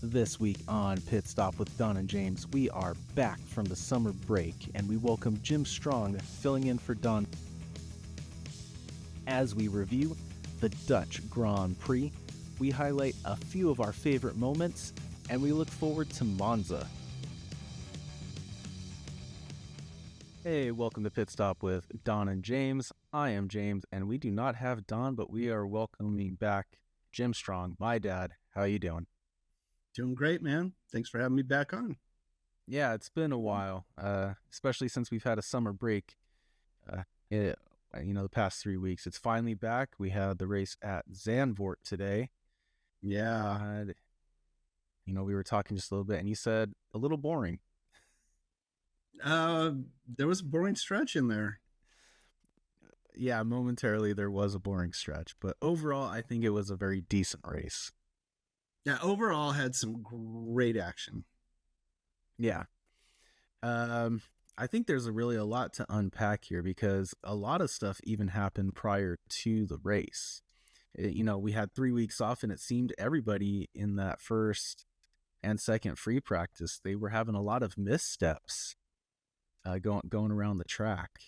This week on Pit Stop with Don and James, we are back from the summer break and we welcome Jim Strong filling in for Don as we review the Dutch Grand Prix. We highlight a few of our favorite moments and we look forward to Monza. Hey, welcome to Pit Stop with Don and James. I am James and we do not have Don, but we are welcoming back Jim Strong, my dad. How you doing? Doing great, man. Thanks for having me back on. Yeah, it's been a while, especially since we've had a summer break. Uh, it, the past 3 weeks. It's finally back. We had the race at Zandvoort today. Yeah. We were talking just a little bit, and you said a little boring. There was a boring stretch in there. Yeah, momentarily there was a boring stretch, but overall, I think it was a very decent race. Yeah, overall had some great action. Yeah. I think there's really a lot to unpack here because a lot of stuff even happened prior to the race. We had 3 weeks off, and it seemed everybody in that first and second free practice, they were having a lot of missteps going around the track.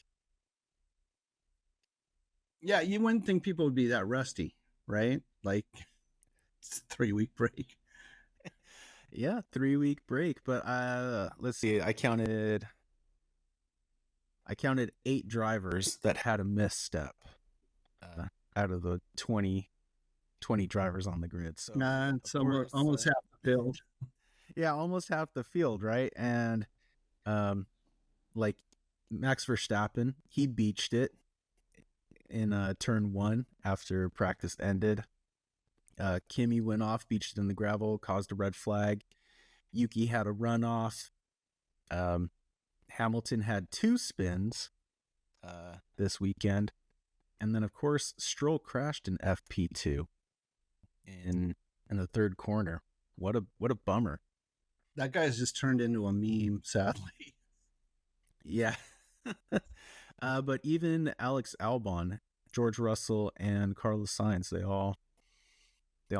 Yeah, you wouldn't think people would be that rusty, right? Like it's a 3 week break. Yeah, 3 week break, but let's see. I counted 8 drivers that had a misstep out of the 20 drivers on the grid. So It's almost half the field. Yeah, almost half the field, right? And like Max Verstappen, he beached it in turn 1 after practice ended. Kimi went off, beached it in the gravel, caused a red flag. Yuki had a runoff. Hamilton had 2 spins this weekend. And then, of course, Stroll crashed in FP2 in the third corner. What a bummer. That guy's just turned into a meme, sadly. Yeah. But even Alex Albon, George Russell, and Carlos Sainz, they all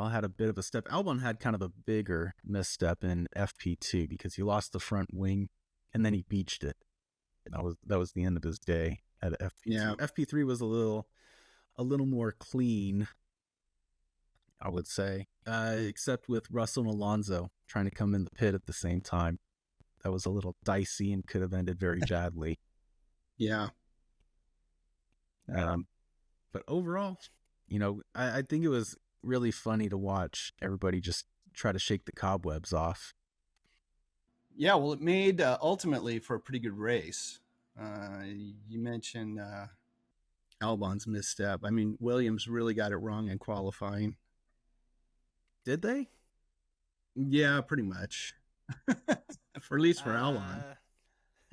had a bit of a step. Albon had kind of a bigger misstep in FP2 because he lost the front wing and then he beached it. That was the end of his day at FP2. Yeah. FP3 was a little more clean, I would say, except with Russell and Alonso trying to come in the pit at the same time. That was a little dicey and could have ended very badly. Yeah. But overall, I think it was really funny to watch everybody just try to shake the cobwebs off. Yeah, well, it made ultimately for a pretty good race. You mentioned Albon's misstep. I mean, Williams really got it wrong in qualifying. Did they? Yeah, pretty much. For at least for Albon.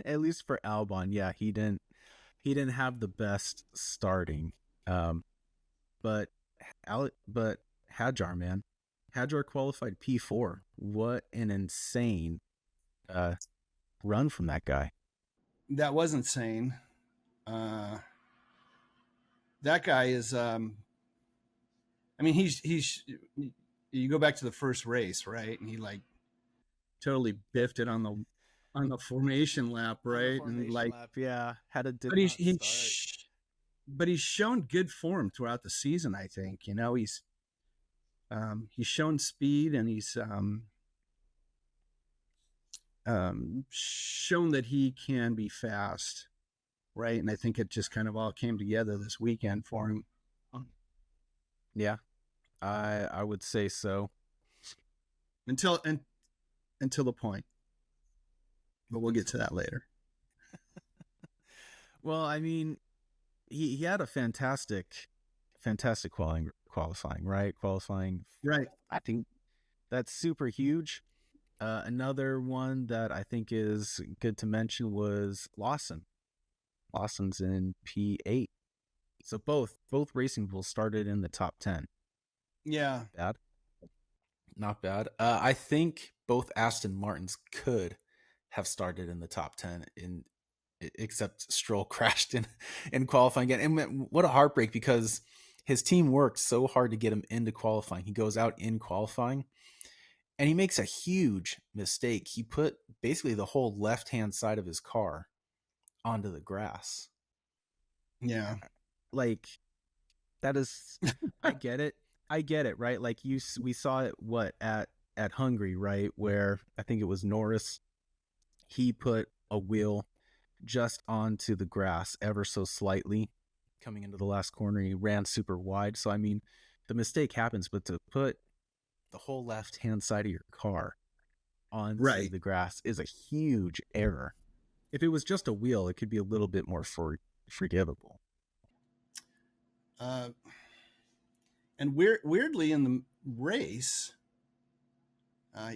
At least for Albon, yeah, he didn't have the best starting. But Hadjar, man, Hadjar qualified P4. What an insane run from that guy. That was insane. That guy is. I mean, he's. You go back to the first race, right? And he like totally biffed it on the formation lap, right? Formation lap, yeah, had a did but not start. But he's shown good form throughout the season. I think he's shown speed and he's shown that he can be fast, right? And I think it just kind of all came together this weekend for him. Yeah, I would say so. Until the point, but we'll get to that later. Well, I mean, he had a fantastic qualifying, right? Right. I think that's super huge. Another one that I think is good to mention was Lawson. Lawson's in P8. So both racing bulls started in the top 10. Yeah. Bad? Not bad. I think both Aston Martins could have started in the top 10 except Stroll crashed in qualifying again. And what a heartbreak, because his team worked so hard to get him into qualifying. He goes out in qualifying and he makes a huge mistake. He put basically the whole left hand side of his car onto the grass. Yeah. Like that is, I get it. I get it, right? Like we saw it what at Hungary, right? Where I think it was Norris. He put a wheel just onto the grass ever so slightly coming into the last corner. He ran super wide. So I mean, the mistake happens, but to put the whole left hand side of your car onto Right. the grass is a huge error. If it was just a wheel, it could be a little bit more forgivable. Uh, and weirdly in the race,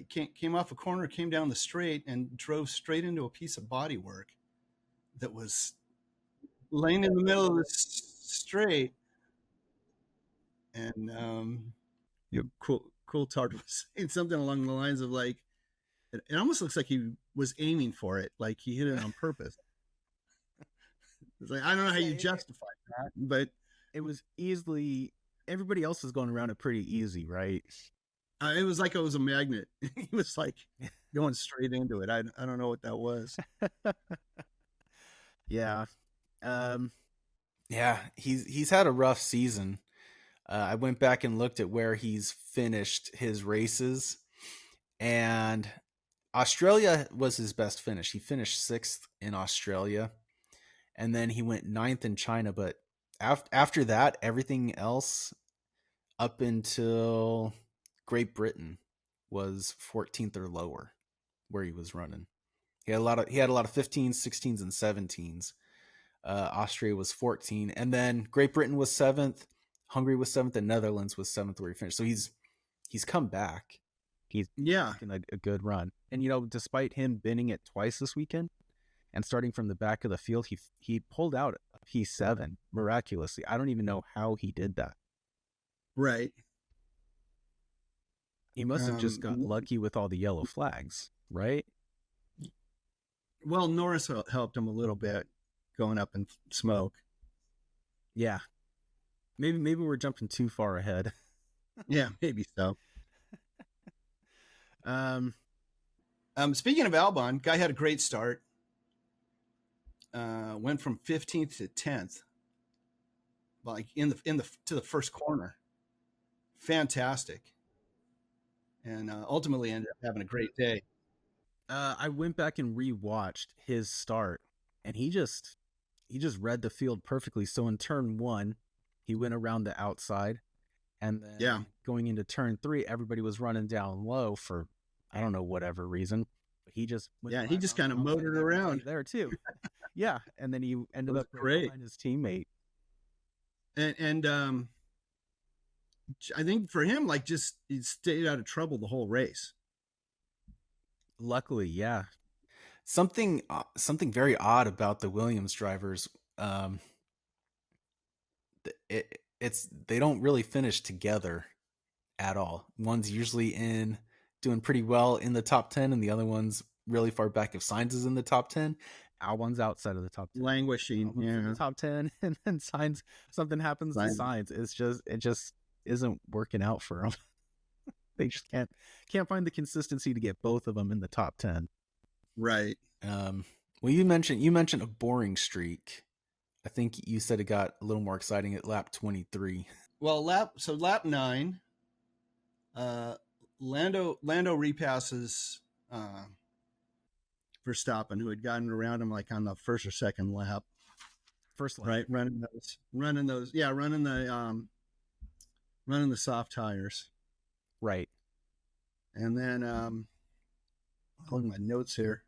he came off a corner, came down the straight, and drove straight into a piece of bodywork that was laying in the middle of the straight. And cool Tart was saying something along the lines of like, it almost looks like he was aiming for it, like he hit it on purpose. It's like, I don't know how Yeah, you justify that, but it was easily, everybody else was going around it pretty easy, right? it was like it was a magnet. He was like going straight into it. I don't know what that was. Yeah. Um, yeah, he's had a rough season. I went back and looked at where he's finished his races, and Australia was his best finish. He finished sixth in Australia, and then he went ninth in China. But after that, everything else up until Great Britain was 14th or lower where he was running. He had a lot of 15s, 16s, and 17s. Austria was 14, and then Great Britain was seventh, Hungary was seventh, and Netherlands was seventh where he finished. So he's come back. He's Yeah, making a good run, and despite him binning it twice this weekend and starting from the back of the field, he pulled out a P7 miraculously. I don't even know how he did that. right. He must have just got lucky with all the yellow flags, right? Well, Norris helped him a little bit going up in smoke. Yeah, maybe we're jumping too far ahead. Yeah, maybe so. um, Speaking of Albon, guy had a great start. Went from 15th to 10th, like in the to the first corner. Fantastic, and ultimately ended up having a great day. I went back and rewatched his start, and he just read the field perfectly. So in turn one, he went around the outside, and Yeah, then going into turn three, everybody was running down low for I don't know whatever reason, but he just went yeah. He right just around kind the of outside, motored and everybody around. there too. Yeah, and then he It ended was up right great, behind his teammate. and I think for him, like, just he stayed out of trouble the whole race. Luckily, yeah. Something very odd about the Williams drivers. Um, it's they don't really finish together at all. One's usually in doing pretty well in the top 10, and the other one's really far back. If Sainz is in the top 10, Albon's outside of the top 10. Languishing, Albon's in the yeah. top 10, and then Sainz, something happens to Sainz. It just isn't working out for them. They just can't find the consistency to get both of them in the top 10. Right. Well, you mentioned a boring streak. I think you said it got a little more exciting at lap 23. Well, lap 9, uh, Lando repasses Verstappen, who had gotten around him like on the first or second lap. First lap. Right, yeah, running the soft tires, Right. and then holding my notes here.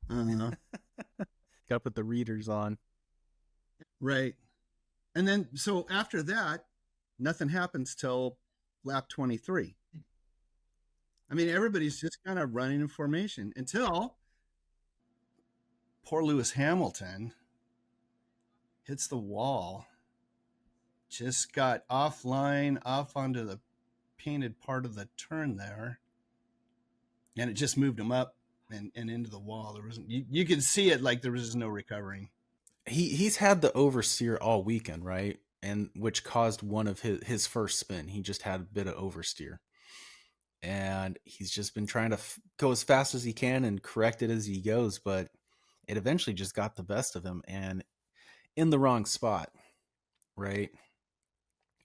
Uh, Got to put the readers on. right, and then so after that, nothing happens till lap 23. I mean, everybody's just kind of running in formation until poor Lewis Hamilton hits the wall. Just got offline, off onto the painted part of the turn there, and it just moved him up and into the wall. There wasn't you could see it like there was no recovering. He's had the oversteer all weekend, right? And which caused one of his first spin. He just had a bit of oversteer. and he's just been trying to go as fast as he can and correct it as he goes, but it eventually just got the best of him and in the wrong spot, right?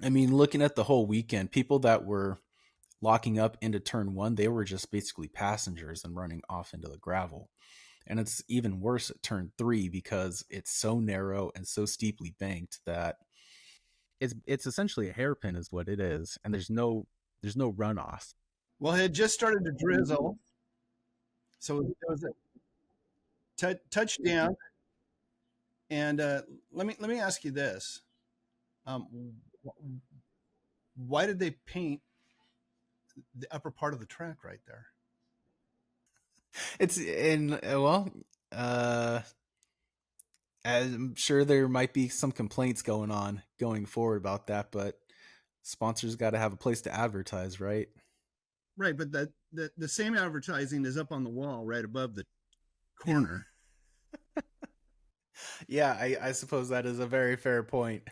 I mean, looking at the whole weekend, people that were locking up into turn one, they were just basically passengers and running off into the gravel. And it's even worse at turn three because it's so narrow and so steeply banked that it's essentially a hairpin is what it is, and there's no runoff. Well, it had just started to drizzle, so it was a touchdown. And let me ask you this: why did they paint the upper part of the track right there? It's in well, uh, I'm sure there might be some complaints going on going forward about that, but sponsors got to have a place to advertise, right? Right, but the same advertising is up on the wall right above the corner. Yeah, I suppose that is a very fair point.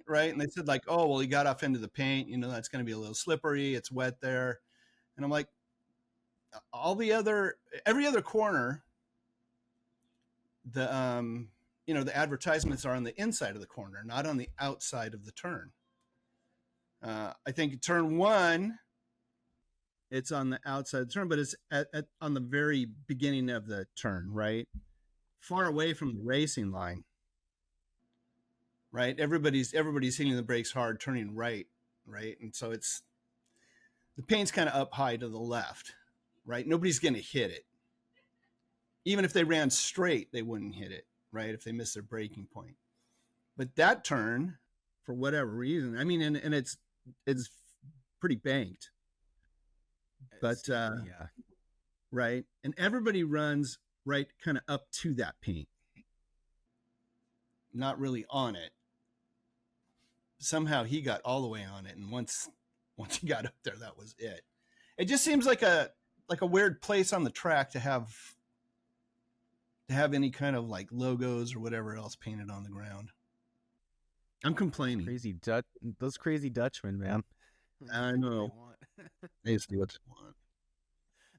Right, and they said like, oh well, he got off into the paint. That's going to be a little slippery. It's wet there, and I'm like, all the other every other corner, the the advertisements are on the inside of the corner, not on the outside of the turn. I think turn one, it's on the outside of the turn, but it's on the very beginning of the turn, right? Far away from the racing line, right? Everybody's hitting the brakes hard, turning right, right, and so it's the paint's kind of up high to the left, right? Nobody's going to hit it. Even if they ran straight, they wouldn't hit it, right? If they missed their braking point. But that turn, for whatever reason, I mean, and it's pretty banked, but Yeah, right, and everybody runs right, kind of up to that paint, not really on it. Somehow he got all the way on it, and once he got up there, that was it. It just seems like a weird place on the track to have any kind of like logos or whatever else painted on the ground. I'm those complaining. crazy Dutch, those crazy Dutchmen, man. They I do what they know. want. Basically what they want.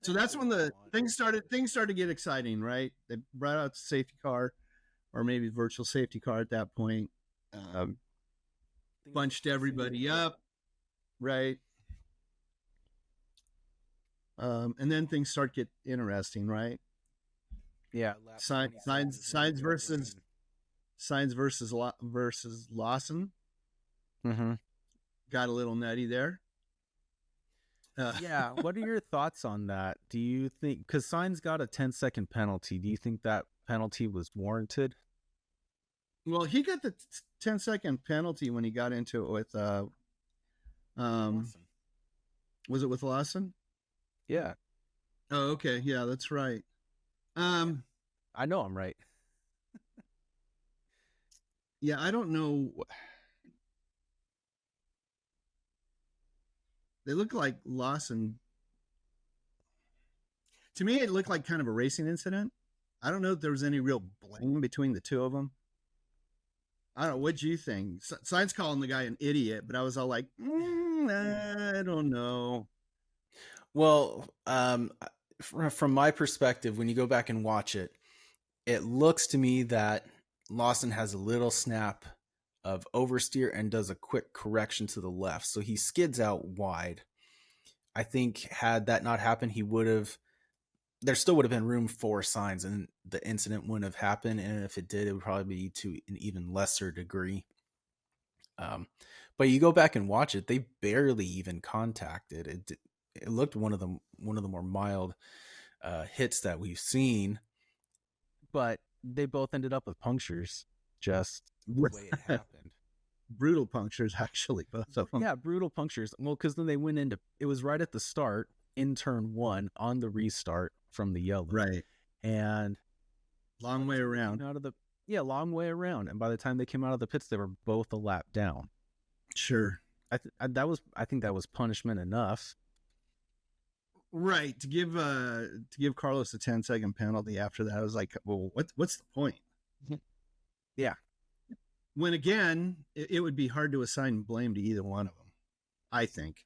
So They that's do when what they the want. things started to get exciting, right? They brought out the safety car, or maybe virtual safety car at that point. Um, Things get Bunched interesting real everybody quick. up, right? And then things start get interesting, right? Yeah, lap Signs 27 is when it gets versus insane. versus Lawson Mm-hmm. got a little nutty there. Uh, Yeah, what are your thoughts on that? Do you think because Signs got a 10-second penalty? Do you think that penalty was warranted? well, he got the 10-second penalty when he got into it with um Lawson. was it with Lawson? Yeah, Oh, okay, yeah, that's right. yeah. Um, I know I'm right. yeah, I don't know. They look like Lawson. To me, it looked like kind of a racing incident. I don't know if there was any real blame between the two of them. I don't know. What do you think? Science calling the guy an idiot, but I was all like, I don't know. Well, from my perspective, when you go back and watch it, it looks to me that Lawson has a little snap of oversteer and does a quick correction to the left. So he skids out wide. I think had that not happened, he would have there still would have been room for Signs and the incident wouldn't have happened. And if it did, it would probably be to an even lesser degree. Um, but you go back and watch it, they barely even contacted it. It looked one of the more mild hits that we've seen, but they both ended up with punctures, just the way it happened. Brutal punctures, actually, both of them. Yeah, brutal punctures. Well, because then they went into it was right at the start in turn one on the restart from the yellow, Right. and by Long the way time they around. came out of the long way around, and by the time they came out of the pits, they were both a lap down. Sure. I think that was punishment enough. Right. To give Carlos a 10-second penalty after that, I was like, well, what's the point? Yeah, When again, it would be hard to assign blame to either one of them, I think.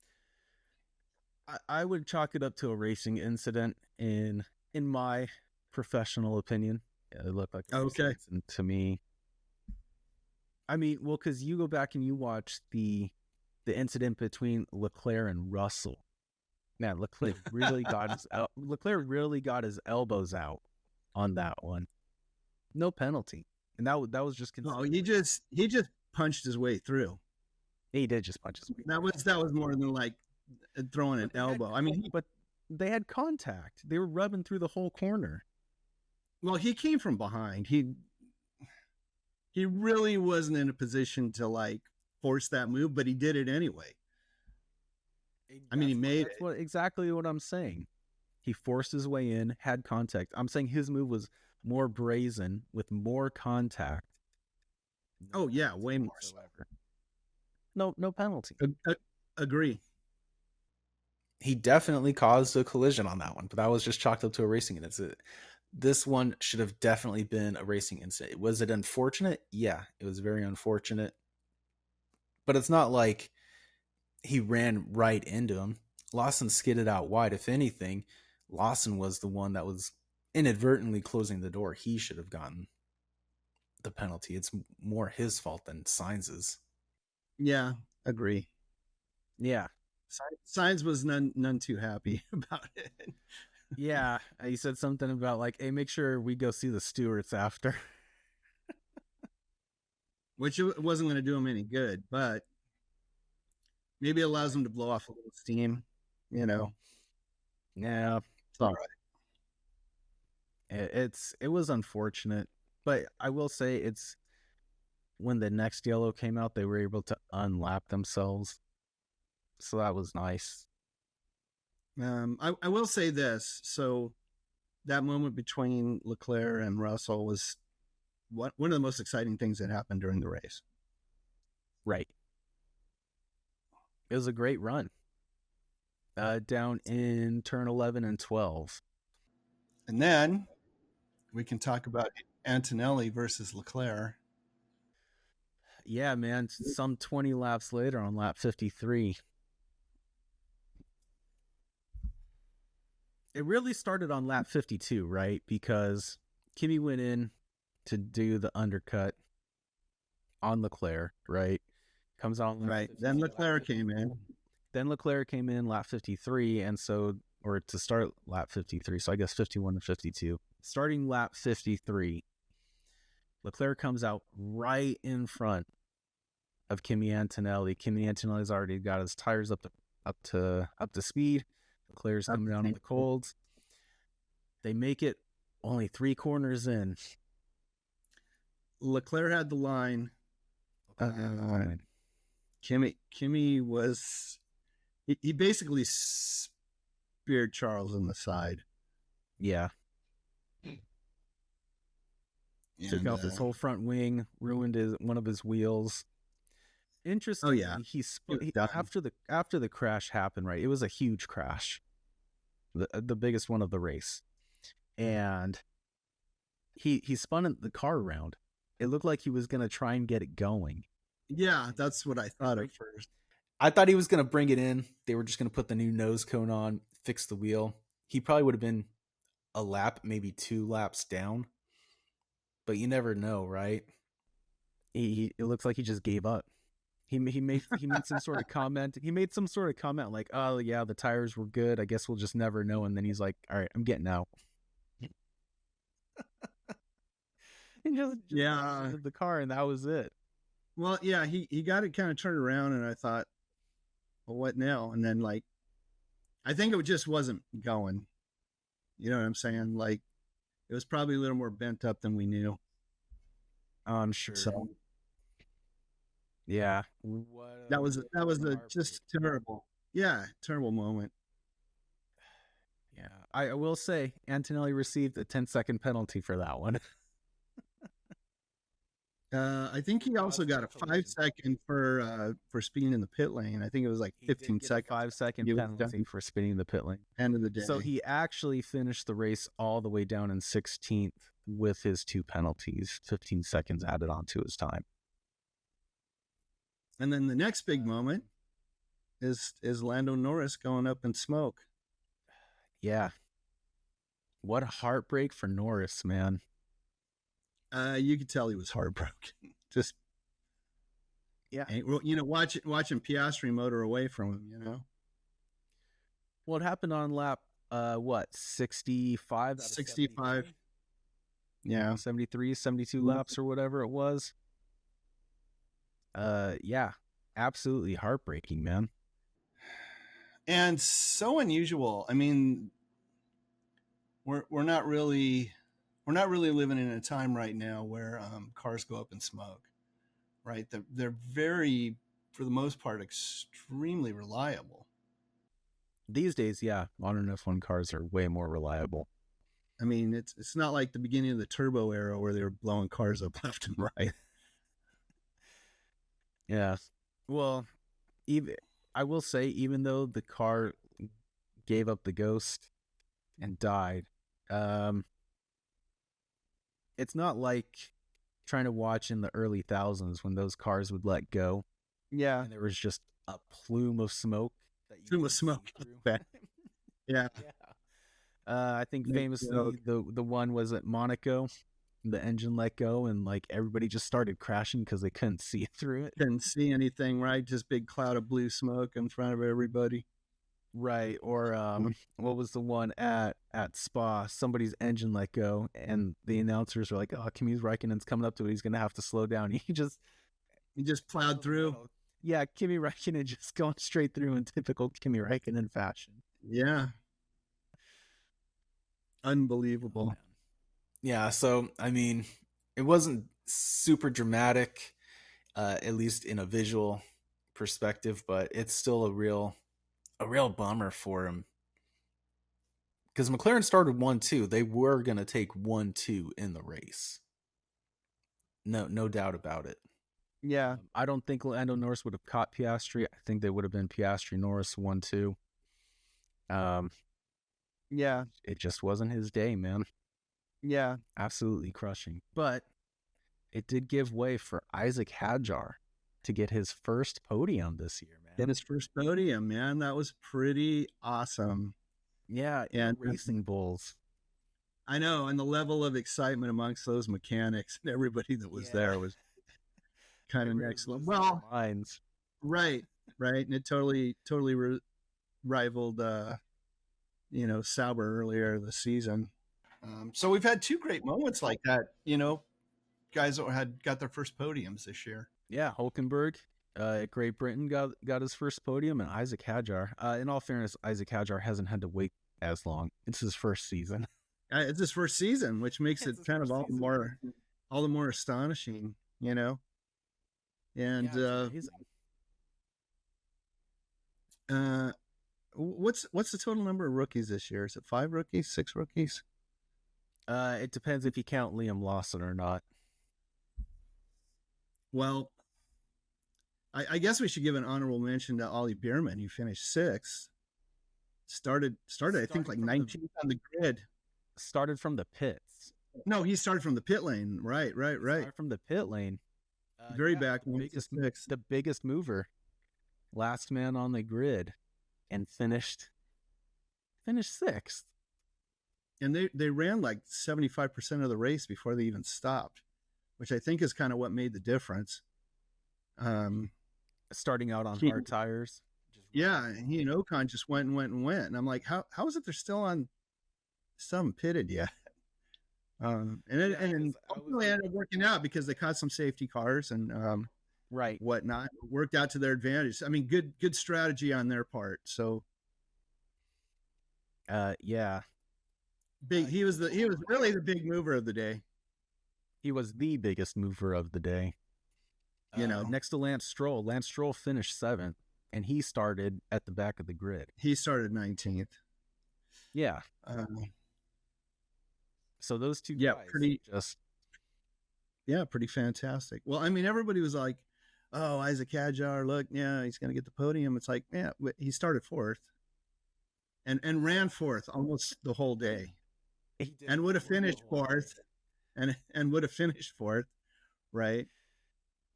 I would chalk it up to a racing incident in my professional opinion. It looked like a racing Okay. incident to me. I mean, well, because you go back and you watch the incident between Leclerc and Russell. Man, Leclerc really got his elbows out on that one. No penalty, and that was just Oh, considered like he just punched his way through. he did just punch his way through. That was more than like throwing an But they had elbow. I mean, but they had contact. They were rubbing through the whole corner. well, he came from behind. He really wasn't in a position to like force that move, but he did it anyway. I mean, he made That's it. what exactly what I'm saying. He forced his way in, had contact. I'm saying his move was more brazen with more contact. No Oh yeah, penalty way more so. whatsoever. No penalty. Agree. He definitely caused a collision on that one, but that was just chalked up to a racing incident. This one should have definitely been a racing incident. Was it unfortunate? Yeah, it was very unfortunate. But it's not like he ran right into him. Lawson skidded out wide. If anything, Lawson was the one that was inadvertently closing the door. He should have gotten the penalty. It's more his fault than Sainz's. Yeah, agree. Yeah. Signs was none too happy about it. Yeah. He said something about like, hey, make sure we go see the stewards after. Which it wasn't going to do him any good, but maybe it allows him to blow off a little steam. You know, Yeah. it's all right. It was unfortunate, but I will say it's when the next yellow came out, they were able to unlap themselves. So that was nice. I will say this. So that moment between Leclerc and Russell was one of the most exciting things that happened during the race. Right. It was a great run. Down in turn 11 and 12. And then we can talk about Antonelli versus Leclerc. Yeah, man. Some 20 laps later on lap 53. It really started on lap 52, right? Because Kimi went in to do the undercut on Leclerc, right? Comes on lap Right. 52, Then Leclerc came in. Then Leclerc came in lap 53, and so, or to start lap 53, so I guess 51 to 52. Starting lap 53, Leclerc comes out right in front of Kimi Antonelli. Kimi Antonelli's already got his tires up to speed. Leclerc's coming down on the colds. They make it only 3 corners in. Leclerc had the line. Kimi was he basically speared Charles in the side. Yeah. Took off his whole front wing, ruined one of his wheels. Interestingly, after the crash happened, right? It was a huge crash, the biggest one of the race, and he spun the car around. It looked like he was gonna try and get it going. Yeah, that's what I thought at first. I thought he was gonna bring it in. They were just gonna put the new nose cone on, fix the wheel. He probably would have been a lap, maybe 2 laps down, but you never know, right? It looks like he just gave up. He made some sort of comment. He made some sort of comment like, "Oh yeah, the tires were good. I guess we'll just never know." And then he's like, "All right, I'm getting out." He just yeah, the car, and that was it. Well, yeah, he got it kind of turned around, and I thought, well, what now? And then like, I think it just wasn't going. You know what I'm saying? Like, it was probably a little more bent up than we knew. I'm sure. So yeah, that was a just terrible, terrible moment. Yeah, I will say Antonelli received a 10-second penalty for that one. I think he also got a 5-second for speeding in the pit lane. I think it was like 15 seconds. 5-second penalty for spinning in the pit lane. End of the day. So he actually finished the race all the way down in 16th with his 2 penalties, 15 seconds added onto his time. And then the next big moment is Lando Norris going up in smoke. Yeah. What a heartbreak for Norris, man. You could tell he was heartbroken. Just Yeah. watching Piastri motor away from him. What happened on lap 65 out of 65. 73? Yeah. 73, 72 laps or whatever it was. Yeah. Absolutely heartbreaking, man. And so unusual. I mean, we're not really living in a time right now where cars go up in smoke, right? They're very, for the most part, extremely reliable. These days, yeah, modern F1 cars are way more reliable. I mean, it's not like the beginning of the turbo era where they were blowing cars up left and right. Yeah. Well, even I will say, even though the car gave up the ghost and died, um, it's not like trying to watch in the early thousands when those cars would let go Yeah, and there was just a plume of smoke that you plume of couldn't smoke see out through. the back. Yeah, Yeah. I think no joke. famously the one was at Monaco. The engine let go and like everybody just started crashing because they couldn't see through it. Couldn't see anything, right? Just big cloud of blue smoke in front of everybody. Right. Or what was the one at Spa? Somebody's engine let go and the announcers were like, "Oh, Kimi Räikkönen's coming up to it. He's gonna have to slow down." He just He just plowed pedal to the through. metal. Yeah, Kimi Räikkönen just going straight through in typical Kimi Räikkönen fashion. Yeah, Oh unbelievable. man. Yeah, so I mean, it wasn't super dramatic, at least in a visual perspective, but it's still a real bummer for him because McLaren started 1-2. They were gonna take 1-2 in the race, no doubt about it. Yeah, I don't think Lando Norris would have caught Piastri. I think they would have been Piastri Norris 1-2. Um, yeah, it just wasn't his day, man. yeah. Absolutely crushing, but it did give way for Isaac Hadjar to get his first podium this year, Get man. his first podium, man. That was pretty awesome. Yeah, in the And Racing Bulls. I know, and the level of excitement amongst those mechanics and everybody that was Yeah, there was kind of everybody next was level. losing their Well, minds. right, right, and it totally rivaled, Sauber earlier this season. So we've had two great moments like that. Guys that had got their first podiums this year. Yeah, Hulkenberg at Great Britain got his first podium, and Isaac Hadjar. In all fairness, Isaac Hadjar hasn't had to wait as long. It's his first season. It's his first season, which makes It's it his kind of first season. all the more astonishing. And Yeah, it's amazing. uh, what's the total number of rookies this year? Is it 5 rookies, 6 rookies? It depends if you count Liam Lawson or not. Well, I guess we should give an honorable mention to Ollie Bierman, who finished sixth. Started I think like 19th on the grid. Started from the pits. No, he started from the pit lane. Right. Started from the pit lane. Very Yeah, back, sixth. the biggest mover, last man on the grid, and finished sixth. And they ran like 75% of the race before they even stopped, which I think is kind of what made the difference. Starting out on hard tires. Yeah, he and Ocon just went and went and went, and I'm like, how is it they're still on some pitted yet? And ultimately ended up working out because they caught some safety cars and right, whatnot. It worked out to their advantage. I mean, good strategy on their part. So yeah. big. He was really the big mover of the day. He was the biggest mover of the day. Next to Lance Stroll. Lance Stroll finished 7th, and he started at the back of the grid. He started 19th. Yeah. So those two yeah, guys pretty fantastic. Well, I mean, everybody was like, "Oh, Isaac Hadjar, look, yeah, he's going to get the podium." It's like, yeah, he started 4th, and ran 4th almost the whole day, and would have finished 4th, and would have finished 4th, right?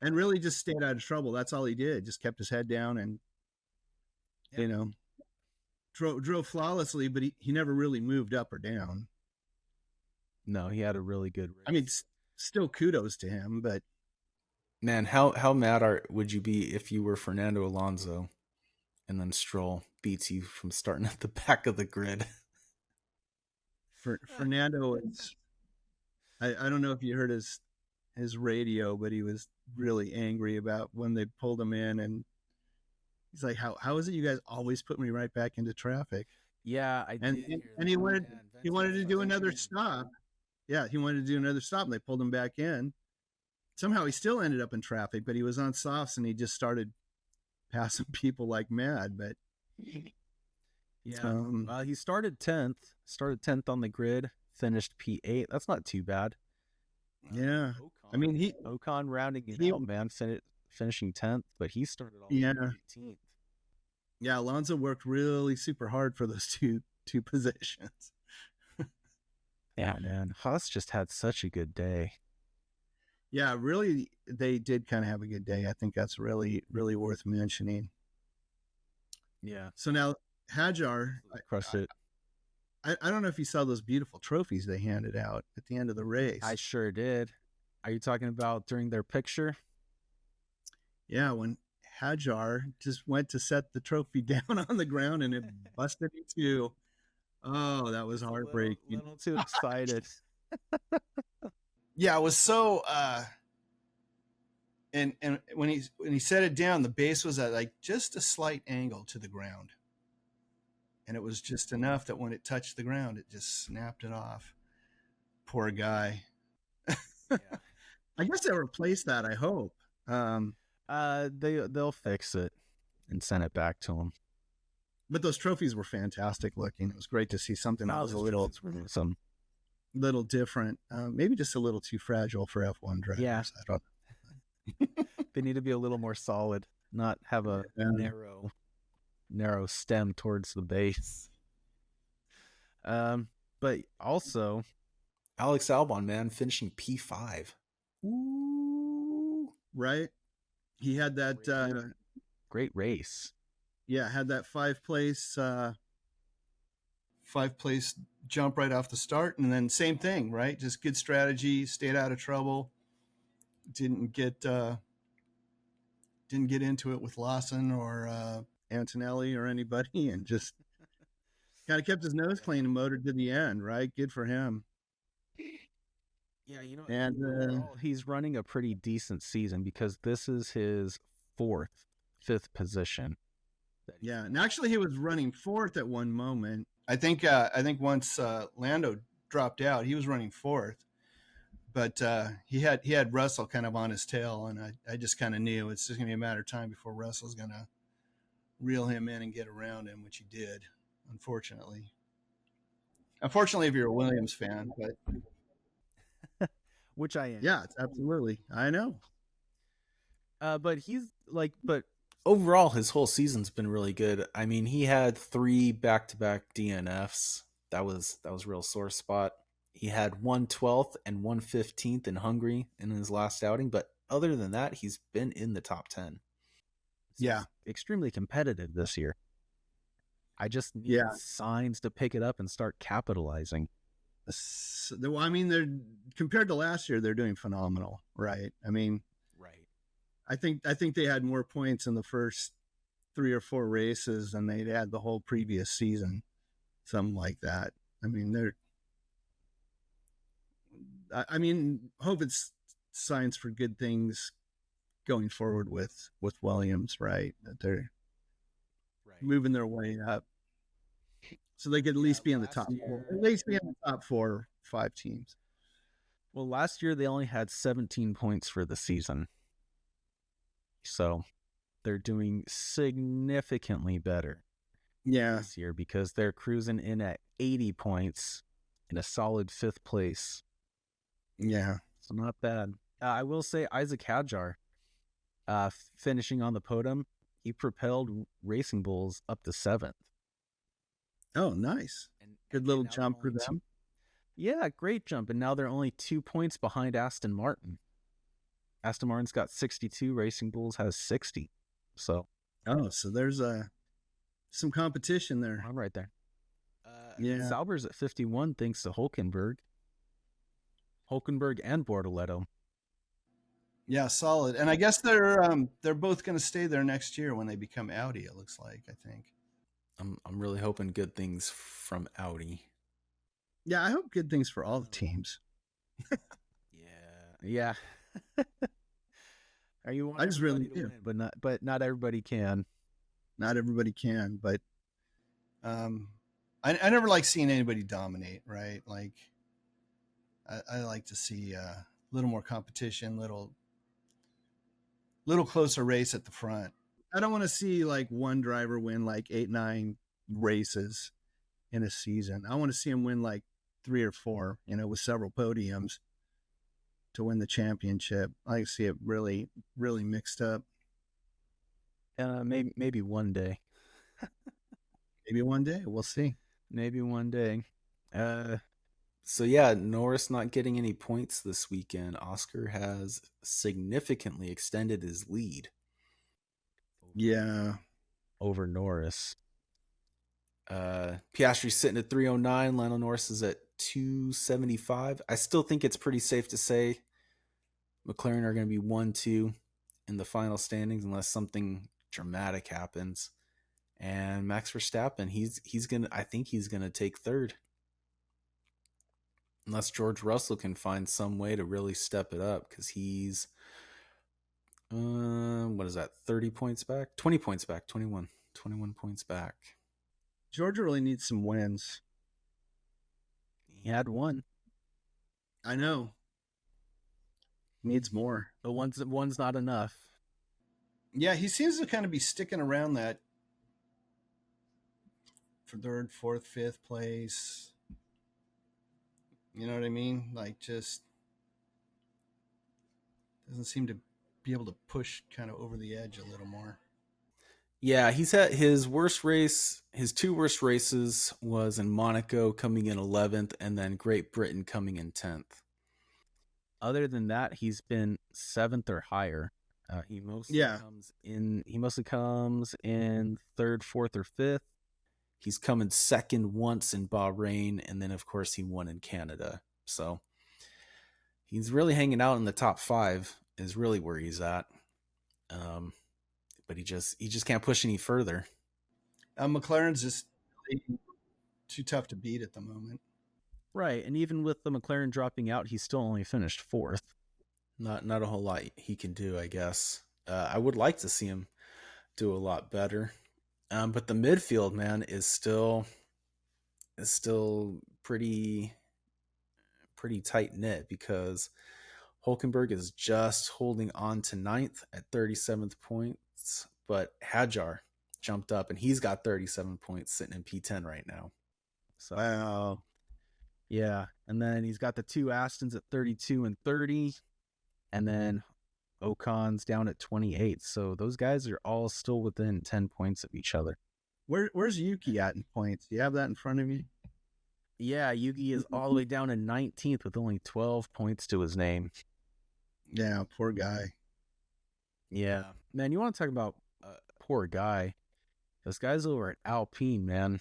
And really just stayed out of trouble. That's all he did. Just kept his head down and Yeah. You know, drove flawlessly, but he never really moved up or down. No, he had a really good I mean, race. still kudos to him, but Man, how mad would you be if you were Fernando Alonso and then Stroll beats you from starting at the back of the grid? Fernando is. I don't know if you heard his radio, but he was really angry about when they pulled him in, and he's like, how is it you guys always put me right back into traffic? Yeah, I And did and, hear and that. Man, he venting wanted his to do another frustration. stop. Yeah, he wanted to do another stop, and they pulled him back in. Somehow he still ended up in traffic, but he was on softs, and he just started passing people like mad. But Yeah. um, He started 10th. Started 10th on the grid. Finished P8. That's not too bad. yeah, I Ocon. mean Ocon rounding it he out, man. Finishing 10th, but he started all the way yeah 18th. yeah Alonso worked really super hard for those two positions. Yeah, man. Haas just had such a good day. Yeah, really, they did kind of have a good day. I think that's really worth mentioning. Yeah. So now Hajar, Absolutely crushed it. I don't know if you saw those beautiful trophies they handed out at the end of the I race. sure did. Are you talking about during their picture? Yeah, when Hajar just went to set the trophy down on the ground and it busted in two. Oh, that was Just a heartbreaking. little too excited. Yeah, it was so and when he set it down, the base was at like just a slight angle to the ground. And it was just enough that when it touched the ground, it just snapped it off. Poor guy. Yeah. I guess they'll replace that. I hope. Um, They'll fix it and send it back to them. but those trophies were fantastic looking. It was great to see something that Oh, was a those trophies were awesome. little different. Maybe just a little too fragile for F1 Yeah, drivers. I don't. they need to be a little more solid, not have a know. narrow stem towards the base. But also Alex Albon, man, finishing P5. Ooh, Right? He had that. great race. Yeah, had that five place jump right off the start, and then same thing. Right? Just good strategy. Stayed out of trouble. Didn't get into it with Lawson or Antonelli or anybody, and just kind of kept his nose clean and motored to the end. Right? Good for him. Yeah, And overall, he's running a pretty decent season because this is his fifth position. yeah, and actually he was running fourth at one moment. I think once Lando dropped out, he was running fourth, but he had Russell kind of on his tail, and I just kind of knew it's just gonna be a matter of time before Russell's gonna reel him in and get around him, which he did, unfortunately. Unfortunately, if you're a Williams fan, but Which I am. yeah, it's absolutely. I know. But overall, his whole season's been really good. I mean, he had 3 back-to-back DNFs. That was a real sore spot. He had 1/12th and 1/15th in Hungary in his last outing, but other than that, he's been in the top 10. So Yeah, he's extremely competitive this year. I just need yeah. signs to pick it up and start capitalizing. I mean, they're compared to last year, they're doing phenomenal, right? I mean, Right. I think they had more points in the first 3 or 4 races than they'd had the whole previous season, something like that. I mean, I mean, hope it's signs for good things going forward with Williams, right? That they're Right. moving their way up, so they could at Yeah, least be in the last top four, year. at least be in the top 4 or 5 teams. Well, last year they only had 17 points for the season. So they're doing significantly better Yeah, this year because they're cruising in at 80 points in a solid 5th place. yeah. So not bad. I will say Isaac Hadjar, finishing on the podium, he propelled Racing Bulls up to 7th. Oh, nice. Good And little now they're jump for only two. them. Yeah, great jump. And now they're only 2 points behind Aston Martin. Aston Martin's got 62. Racing Bulls has 60. So Oh, so there's a Some competition there. I'm right there. Yeah. Sauber's at 51 thanks to Hulkenberg and Bortoletto. Yeah, solid. And I guess they're both going to stay there next year when they become Audi. It looks like. I think. I'm really hoping good things from Audi. Yeah, I hope good things for all the teams. Yeah. Or you want I just really everybody to do. win, but not everybody can. Not everybody can, but um, I never like seeing anybody dominate. Right? Like I like to see a little more competition, little closer race at the front. I don't want to see like one driver win like 8, 9 races in a season. I want to see him win like 3 or 4, with several podiums to win the championship. I like to see it really, really mixed up. Maybe one day. Maybe one day we'll see. Maybe one day. So yeah, Norris not getting any points this weekend. Oscar has significantly extended his lead Yeah, over Norris. Piastri's sitting at 309. Lando Norris is at 275. I still think it's pretty safe to say McLaren are going to be 1-2 in the final standings unless something dramatic happens. And Max Verstappen, he's gonna. I think he's gonna take third, unless George Russell can find some way to really step it up because he's what is that? 30 points back, 20 points back, 21 points back. Georgia really needs some wins. He had one. I know. Needs more. But one's not enough. Yeah, he seems to kind of be sticking around that for third, fourth, fifth place. You know what I mean? Like, just doesn't seem to be able to push kind of over the edge a little more. Yeah, he's had his worst race. His two worst races was in Monaco, coming in 11th, and then Great Britain coming in 10th. Other than that, he's been 7th or higher. He mostly Yeah. comes in. He mostly comes in 3rd, 4th, or 5th. He's come in 2nd once in Bahrain, and then of course he won in Canada. So he's really hanging out in the top 5. Is really where he's at. But he just can't push any further. McLaren's just really too tough to beat at the moment. Right, and even with the McLaren dropping out, he still only finished 4th. Not a whole lot he can do, I guess. I would like to see him do a lot better. But the midfield, man, is still pretty tight knit because Hulkenberg is just holding on to 9th at 37th points, but Hadjar jumped up and he's got 37 points sitting in P10 right now. So wow. Yeah, and then he's got the two Astons at 32 and 30, and then Ocon's down at 28. So those guys are all still within 10 points of each other. Where's Yuki at in points? Do you have that in front of you? Yeah, Yuki is all the way down in 19th with only 12 points to his name. Yeah, poor guy. Yeah, man, you want to talk about poor guy? Those guys over at Alpine, man,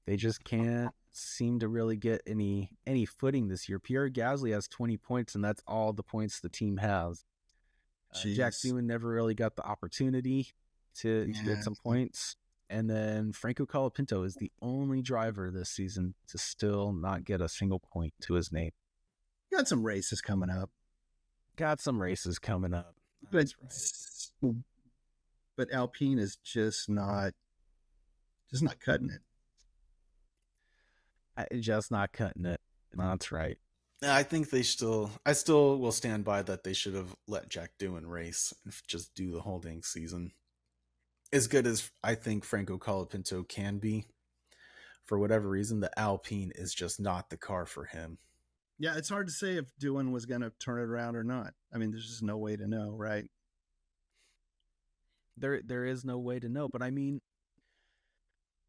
they just can't seem to really get any footing this year. Pierre Gasly has 20 points, and that's all the points the team has. Jack Doohan never really got the opportunity to get some points. And then Franco Colapinto is the only driver this season to still not get a single point to his name. Got some races coming up. That's right. But Alpine is just not cutting it. Just not cutting it. That's right. I think I still will stand by that they should have let Jack Doohan race and just do the whole dang season. As good as I think Franco Colapinto can be, for whatever reason, the Alpine is just not the car for him. Yeah, it's hard to say if Doohan was going to turn it around or not. I mean, there's just no way to know, right? There is no way to know, but I mean,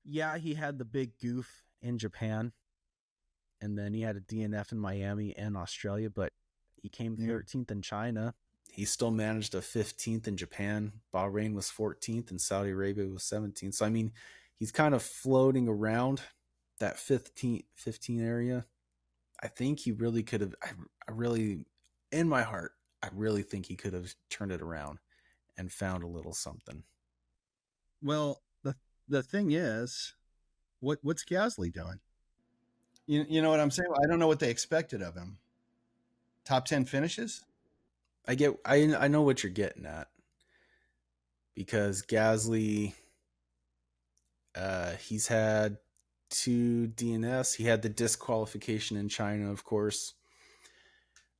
yeah, he had the big goof in Japan, and then he had a DNF in Miami and Australia, but he came 13th in China. He still managed a 15th in Japan. Bahrain was 14th, and Saudi Arabia was 17th. So, I mean, He's kind of floating around that 15 area. I think he really could have. I really, in my heart, I really think he could have turned it around and found a little something. Well, the thing is, what's Gasly doing? You know what I'm saying? I don't know what they expected of him. Top 10 finishes? I know what you're getting at because Gasly, he's had two DNS. He had the disqualification in China, of course,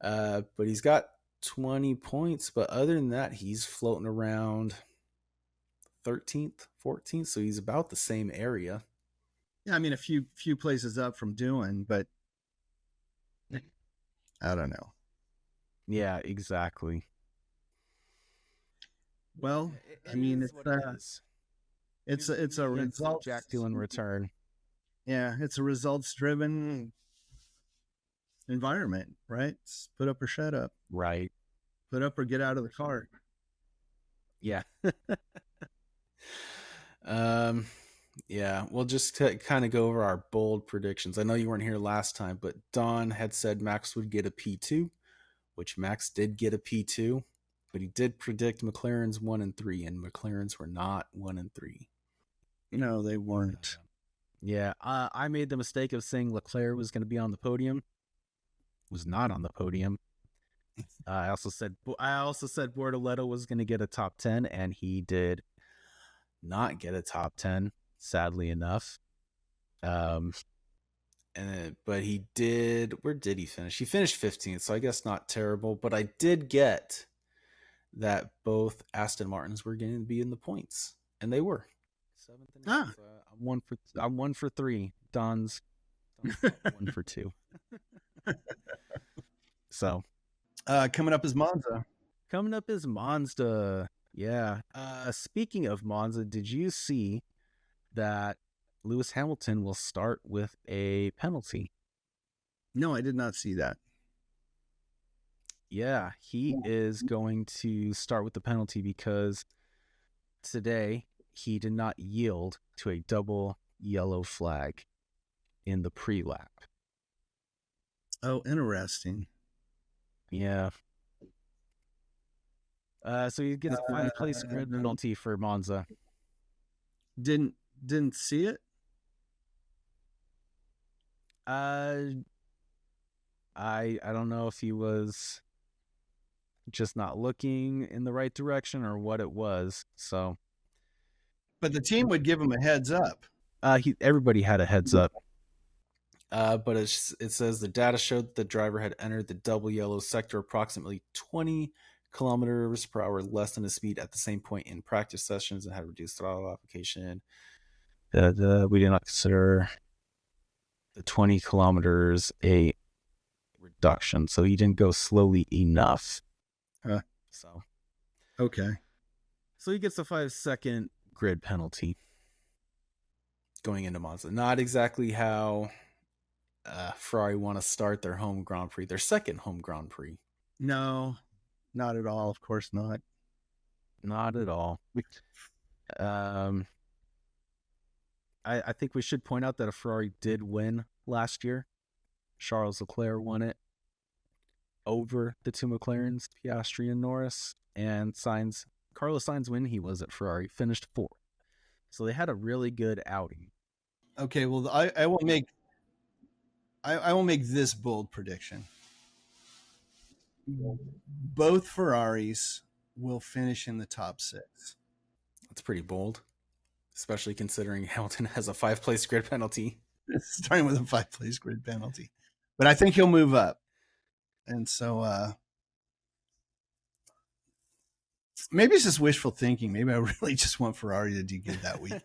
but he's got 20 points. But other than that, he's floating around 13th, 14th, so he's about the same area. Yeah, I mean a few places up from doing, but I don't know. Yeah, exactly. Well, I It mean is what it is. it's a Maybe it's a results. Jack Dylan return. Yeah, it's a results driven environment, right? It's put up or shut up. Right. Put up or get out of the car. Yeah. um yeah, well, just to kind of go over our bold predictions. I know you weren't here last time, but Don had said Max would get a P2, which Max did get a P2, but he did predict McLaren's 1 and 3, and McLaren's were not 1 and 3. No, they weren't. Yeah, I made the mistake of saying Leclerc was going to be on the podium. Was not on the podium. I also said Bortoletto was going to get a top 10, and he did not get a top 10, sadly enough. But he did. Where did he finish? He finished 15th, so I guess not terrible. But I did get that both Aston Martins were going to be in the points, and they were 7th and 8th. Ah. So I'm 1 for 3. Don's 1 for 2. So Coming up is Monza. coming up is Monza. Yeah. Speaking of Monza, did you see that Lewis Hamilton will start with a penalty? No, I did not see that. Yeah, he is going to start with the penalty because today he did not yield to a double yellow flag in the pre-lap. Oh, interesting. Yeah. So he gets a 5-place grid penalty for Monza. Didn't see it. I don't know if he was just not looking in the right direction or what it was. So, But the team would give him a heads up. everybody had a heads up. But it says the data showed that the driver had entered the double yellow sector approximately 20 kilometers per hour less than his speed at the same point in practice sessions and had reduced throttle application. We did not consider the 20 kilometers a reduction, so he didn't go slowly enough. So Okay. So he gets a 5-second grid penalty going into Monza. Not exactly how Ferrari want to start their home Grand Prix, their second home Grand Prix. No, not at all. Of course not. Not at all. I think we should point out that a Ferrari did win last year. Charles Leclerc won it over the two McLarens, Piastri and Norris, and Carlos Sainz, when he was at Ferrari, finished 4th. So they had a really good outing. Okay, well, I will make this bold prediction. Both Ferraris will finish in the top 6. That's pretty bold, especially considering Hamilton has a 5-place grid penalty. Starting with a 5-place grid penalty. But I think he'll move up. And so maybe it's just wishful thinking. Maybe I really just want Ferrari to do good that week.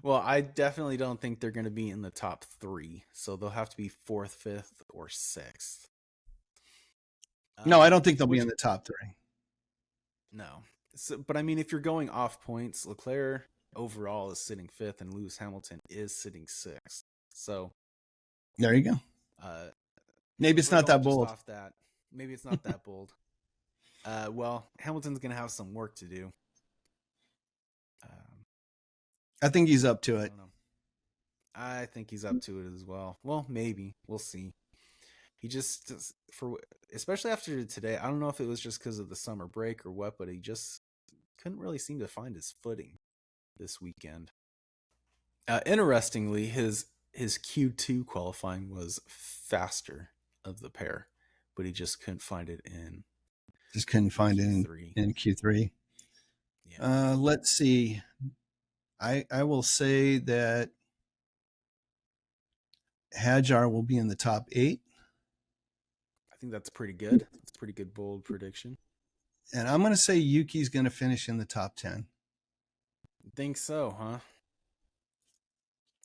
Well, I definitely don't think they're going to be in the top 3. So they'll have to be 4th, 5th, or 6th. No, I don't think they'll be in the top 3. No. So, but I mean, if you're going off points, Leclerc overall is sitting 5th and Lewis Hamilton is sitting 6th. So there you go. Maybe it's not that bold. Off that. Maybe it's not that bold. Well, Hamilton's going to have some work to do. I think he's up to I it. don't know. I think he's up to it as well. Well, maybe we'll see. He just for especially after today. I don't know if it was just because of the summer break or what, but he just couldn't really seem to find his footing this weekend. Interestingly, his Q2 qualifying was faster of the pair, but he just couldn't find it in Just couldn't find it Q3. in Q3. Yeah, Let's see. I will say that Hajar will be in the top 8, I think that's pretty good. That's a pretty good bold prediction. and I'm going to say Yuki's going to finish in the top 10. Think so, huh?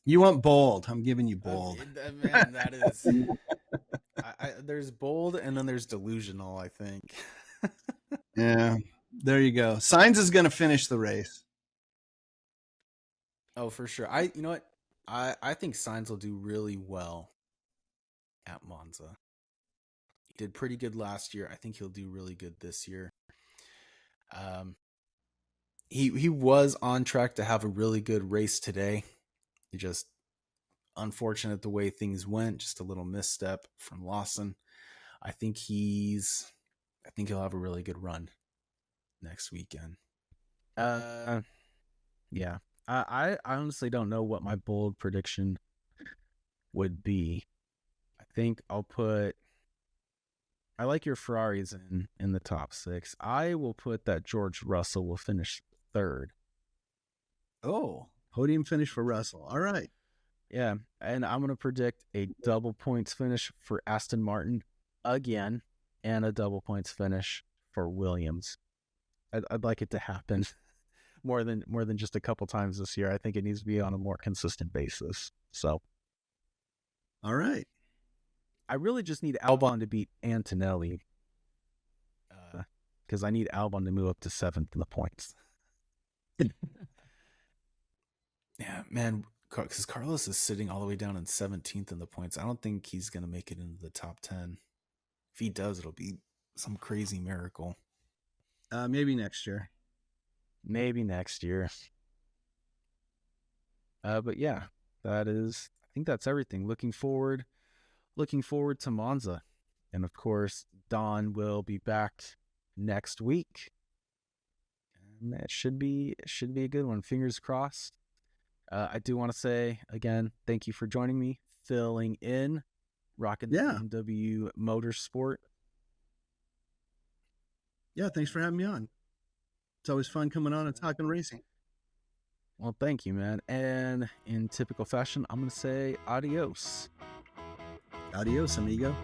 You want bold? I'm giving you bold. Man, that is. There's bold and then there's delusional. I think. Yeah, there you go. Sainz is going to finish the race. Oh, for sure. You know what? I think Sainz will do really well at Monza. He did pretty good last year. I think he'll do really good this year. Um, he was on track to have a really good race today. He just unfortunate the way things went. Just a little misstep from Lawson. I think he'll have a really good run next weekend. Yeah. I honestly don't know what my bold prediction would be. I think I like your Ferraris in the top 6. I will put that George Russell will finish 3rd. Oh, podium finish for Russell. All right. Yeah, and I'm going to predict a double points finish for Aston Martin again and a double points finish for Williams. I'd like it to happen more than just a couple times this year. I think it needs to be on a more consistent basis. So, all right. I really just need Albon to beat Antonelli because I need Albon to move up to 7th in the points. Yeah, man, because Carlos is sitting all the way down in 17th in the points. I don't think he's going to make it into the top 10. If he does, it'll be some crazy miracle. Maybe next year. Maybe next year. But yeah, I think that's everything. Looking forward to Monza. And of course, Don will be back next week. And it should be a good one. Fingers crossed. I do want to say again, thank you for joining me, filling in, rocking the BMW Motorsport. Yeah, thanks for having me on. It's always fun coming on and talking racing. Well, thank you, man. And in typical fashion, I'm going to say adios. Adios, amigo.